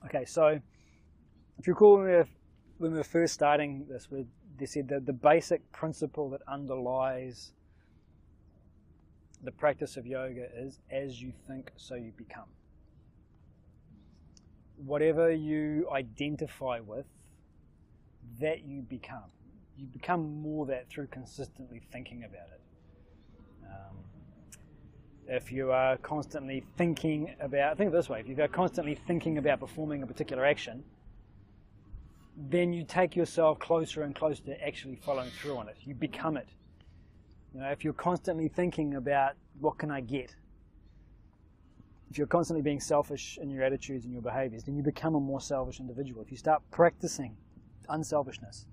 Okay, so if you recall when we were first starting this, they said that the basic principle that underlies the practice of yoga is, as you think, so you become. Whatever you identify with, that you become. You become more that through consistently thinking about it. If you are constantly thinking about, think of it this way, if you are constantly thinking about performing a particular action, then you take yourself closer and closer to actually following through on it. You become it. You know, if you're constantly thinking about what can I get, if you're constantly being selfish in your attitudes and your behaviors, then you become a more selfish individual. If you start practicing unselfishness,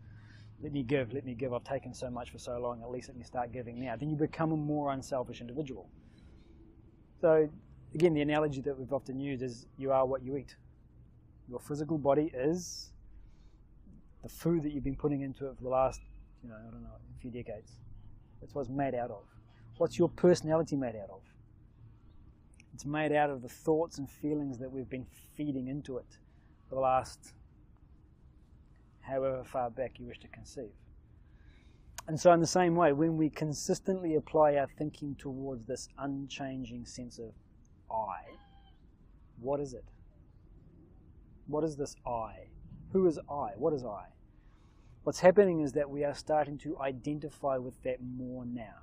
let me give, I've taken so much for so long, at least let me start giving now, then you become a more unselfish individual. So, again, the analogy that we've often used is you are what you eat. Your physical body is the food that you've been putting into it for the last, I don't know, a few decades. That's what it's made out of. What's your personality made out of? It's made out of the thoughts and feelings that we've been feeding into it for the last however far back you wish to conceive. And so in the same way, when we consistently apply our thinking towards this unchanging sense of I, what is it? What is this I? Who is I? What is I? What's happening is that we are starting to identify with that more now.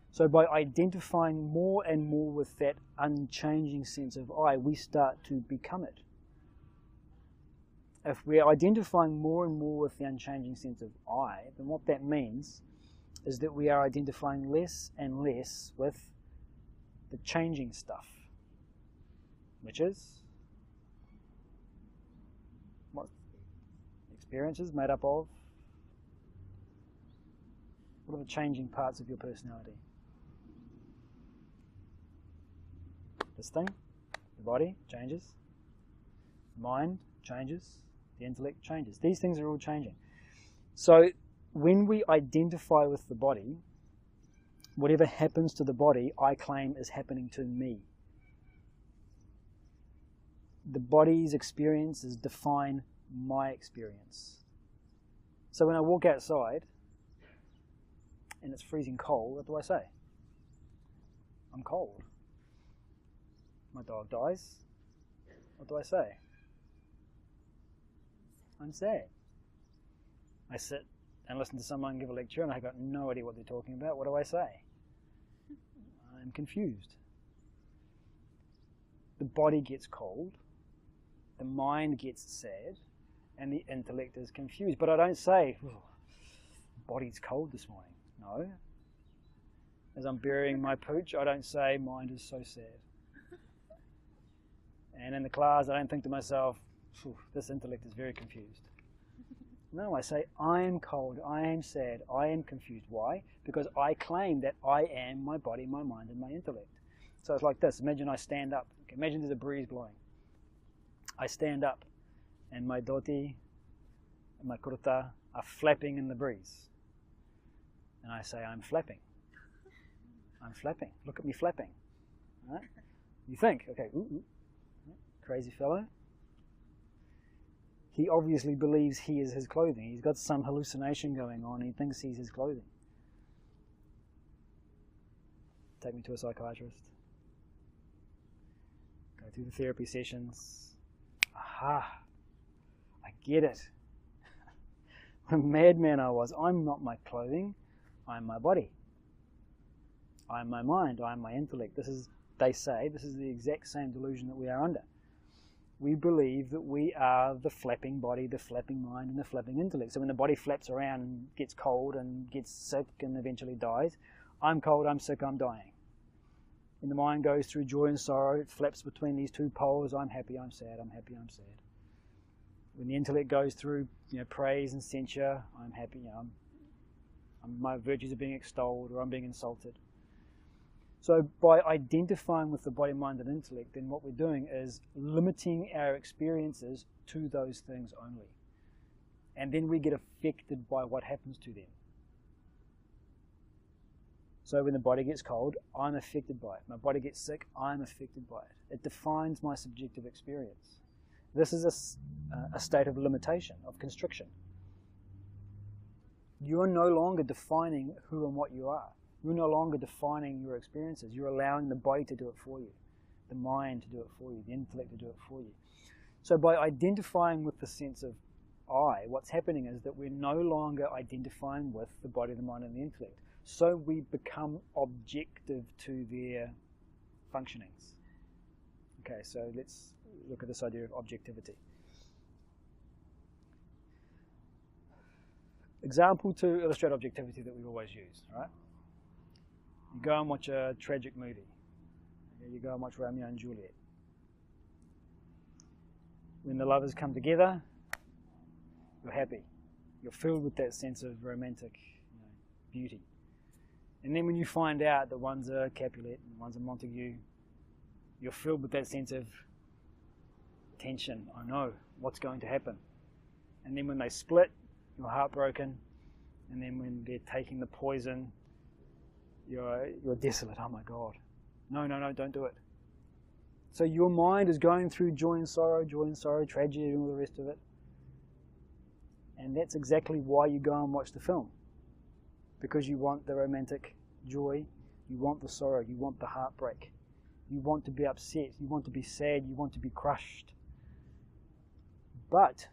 So by identifying more and more with that unchanging sense of I, we start to become it. If we're identifying more and more with the unchanging sense of I, then what that means is that we are identifying less and less with the changing stuff, which is what experiences made up of? What are the changing parts of your personality? This thing, the body changes, the mind changes, the intellect changes. These things are all changing. So when we identify with the body, whatever happens to the body, I claim is happening to me. The body's experiences define my experience. So when I walk outside and it's freezing cold, what do I say? I'm cold. My dog dies. What do I say? I'm sad. I sit and listen to someone give a lecture and I've got no idea what they're talking about. What do I say? I'm confused. The body gets cold, the mind gets sad, and the intellect is confused. But I don't say, oh, the body's cold this morning. No. As I'm burying my pooch, I don't say, mind is so sad. And in the class, I don't think to myself, this intellect is very confused. No, I say, I am cold, I am sad, I am confused. Why? Because I claim that I am my body, my mind, and my intellect. So it's like this. Imagine I stand up. Okay, imagine there's a breeze blowing. I stand up, and my dhoti and my kurta are flapping in the breeze. And I say, I'm flapping. I'm flapping. Look at me flapping. Right? You think, okay, crazy fellow. He obviously believes he is his clothing. He's got some hallucination going on. He thinks he's his clothing. Take me to a psychiatrist. Go through the therapy sessions. Aha! I get it. What a madman I was. I'm not my clothing. I'm my body. I'm my mind. I'm my intellect. They say, this is the exact same delusion that we are under. We believe that we are the flapping body, the flapping mind, and the flapping intellect. So when the body flaps around and gets cold and gets sick and eventually dies, I'm cold, I'm sick, I'm dying. When the mind goes through joy and sorrow, it flaps between these two poles, I'm happy, I'm sad, I'm happy, I'm sad. When the intellect goes through praise and censure, I'm happy, my virtues are being extolled or I'm being insulted. So by identifying with the body, mind, and intellect, then what we're doing is limiting our experiences to those things only. And then we get affected by what happens to them. So when the body gets cold, I'm affected by it. My body gets sick, I'm affected by it. It defines my subjective experience. This is a state of limitation, of constriction. You are no longer defining who and what you are. You're no longer defining your experiences. You're allowing the body to do it for you, the mind to do it for you, the intellect to do it for you. So by identifying with the sense of I, what's happening is that we're no longer identifying with the body, the mind, and the intellect. So we become objective to their functionings. Okay, so let's look at this idea of objectivity. Example to illustrate objectivity that we always use, right? You go and watch a tragic movie. You go and watch Romeo and Juliet. When the lovers come together, you're happy. You're filled with that sense of romantic, beauty. And then when you find out that one's a Capulet and one's a Montague, you're filled with that sense of tension. I know what's going to happen. And then when they split, you're heartbroken. And then when they're taking the poison, you're desolate. Oh my God. No, don't do it. So your mind is going through joy and sorrow, tragedy, and all the rest of it. And that's exactly why you go and watch the film. Because you want the romantic joy, you want the sorrow, you want the heartbreak. You want to be upset, you want to be sad, you want to be crushed. But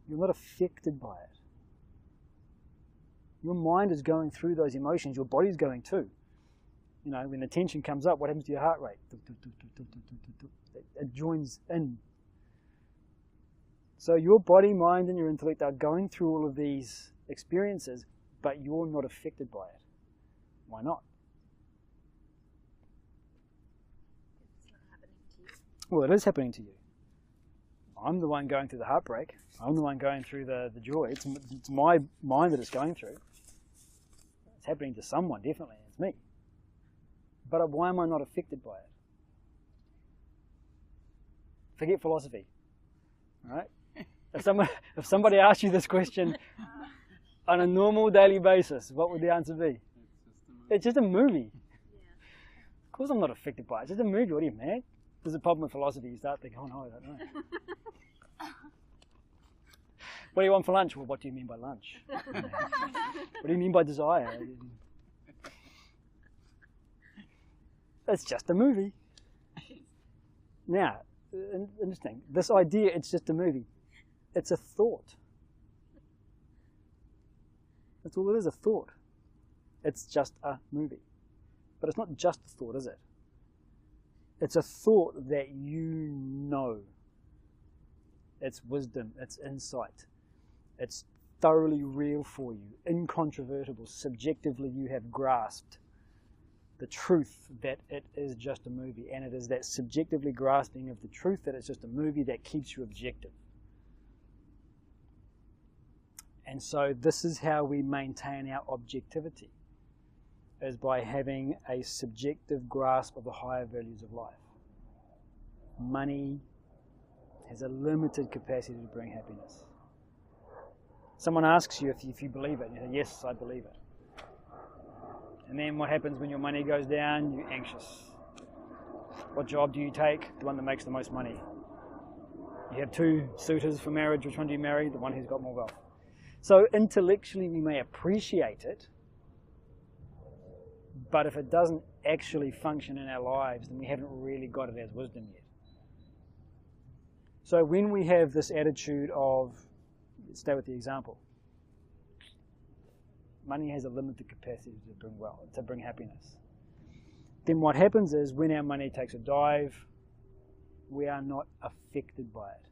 you're not affected by it. Your mind is going through those emotions, your body's going too. You know, when the tension comes up, what happens to your heart rate? It joins in. So your body, mind, and your intellect are going through all of these experiences, but you're not affected by it. Why not? It's not happening to you. Well, it is happening to you. I'm the one going through the heartbreak. I'm the one going through the joy. It's my mind that it's going through. It's happening to someone, definitely. It's me. But why am I not affected by it? Forget philosophy. All right? If somebody asked you this question on a normal daily basis, what would the answer be? It's just a movie. Yeah. Of course I'm not affected by it. It's just a movie. What are you, mad? There's a problem with philosophy. You start thinking, oh no, I don't know. What do you want for lunch? Well, what do you mean by lunch? What do you mean by desire? It's just a movie. Now, interesting. This idea, it's just a movie. It's a thought. That's all it is, a thought. It's just a movie. But it's not just a thought, is it? It's a thought that you know. It's wisdom, it's insight. It's thoroughly real for you, incontrovertible. Subjectively, you have grasped the truth that it is just a movie. And it is that subjectively grasping of the truth that it's just a movie that keeps you objective. And so this is how we maintain our objectivity, is by having a subjective grasp of the higher values of life. Money has a limited capacity to bring happiness. Someone asks you if you believe it, and you say, yes, I believe it. And then what happens when your money goes down? You're anxious. What job do you take? The one that makes the most money. You have two suitors for marriage. Which one do you marry? The one who's got more wealth. So intellectually we may appreciate it, but if it doesn't actually function in our lives, then we haven't really got it as wisdom yet. So when we have this attitude of, let's stay with the example, money has a limited capacity to bring happiness. Then what happens is when our money takes a dive, we are not affected by it.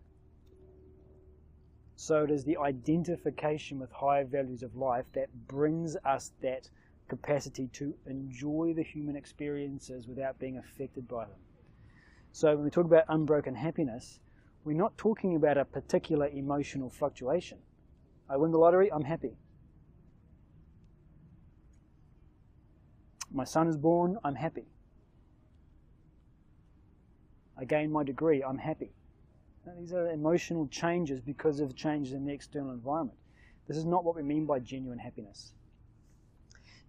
So it is the identification with higher values of life that brings us that capacity to enjoy the human experiences without being affected by them. So when we talk about unbroken happiness, we're not talking about a particular emotional fluctuation. I win the lottery, I'm happy. My son is born, I'm happy. I gain my degree, I'm happy. Now, these are emotional changes because of changes in the external environment. This is not what we mean by genuine happiness.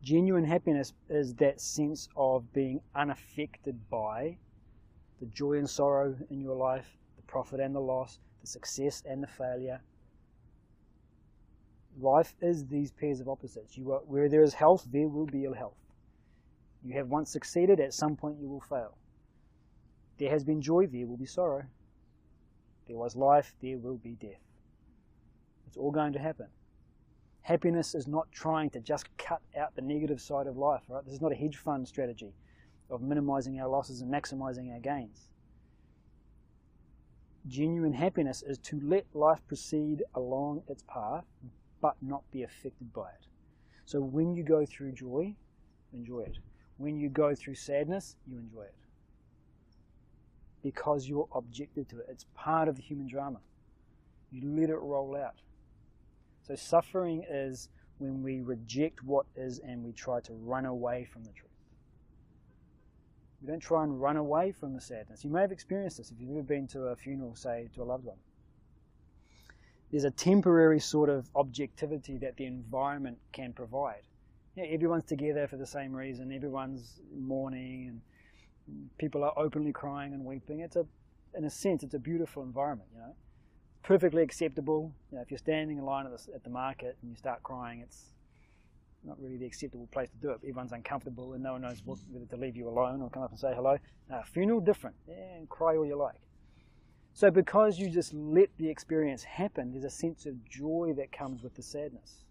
Genuine happiness is that sense of being unaffected by the joy and sorrow in your life, the profit and the loss, the success and the failure. Life is these pairs of opposites. Where there is health, there will be ill health. You have once succeeded, at some point you will fail. There has been joy, there will be sorrow. There was life, there will be death. It's all going to happen. Happiness is not trying to just cut out the negative side of life, right? This is not a hedge fund strategy of minimizing our losses and maximizing our gains. Genuine happiness is to let life proceed along its path, but not be affected by it. So when you go through joy, enjoy it. When you go through sadness, you enjoy it. Because you're objective to it. It's part of the human drama. You let it roll out. So suffering is when we reject what is and we try to run away from the truth. We don't try and run away from the sadness. You may have experienced this if you've ever been to a funeral, say, to a loved one. There's a temporary sort of objectivity that the environment can provide. You know, everyone's together for the same reason. Everyone's mourning and people are openly crying and weeping. In a sense, it's a beautiful environment, you know. Perfectly acceptable. You know, if you're standing in line at the market and you start crying, it's not really the acceptable place to do it. Everyone's uncomfortable and no one knows whether to leave you alone or come up and say hello. Funeral, different. Yeah, and cry all you like. So because you just let the experience happen, there's a sense of joy that comes with the sadness.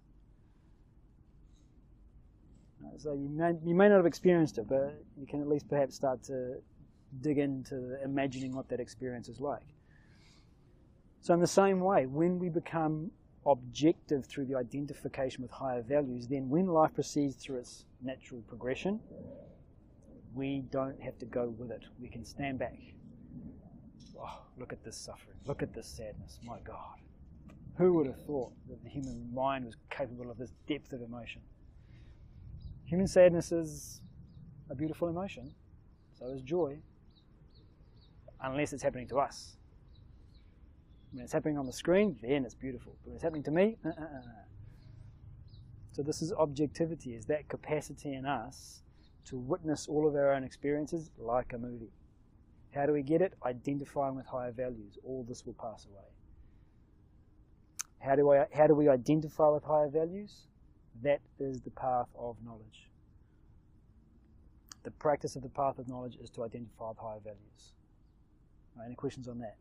So you may not have experienced it, but you can at least perhaps start to dig into imagining what that experience is like. So in the same way, when we become objective through the identification with higher values, then when life proceeds through its natural progression, we don't have to go with it. We can stand back. Oh, look at this suffering. Look at this sadness. My God. Who would have thought that the human mind was capable of this depth of emotion? Human sadness is a beautiful emotion. So is joy. Unless it's happening to us. When it's happening on the screen, then it's beautiful. But when it's happening to me, So this is objectivity, is that capacity in us to witness all of our own experiences like a movie. How do we get it? Identifying with higher values. All this will pass away. How do we identify with higher values? That is the path of knowledge. The practice of the path of knowledge is to identify with higher values. Any questions on that?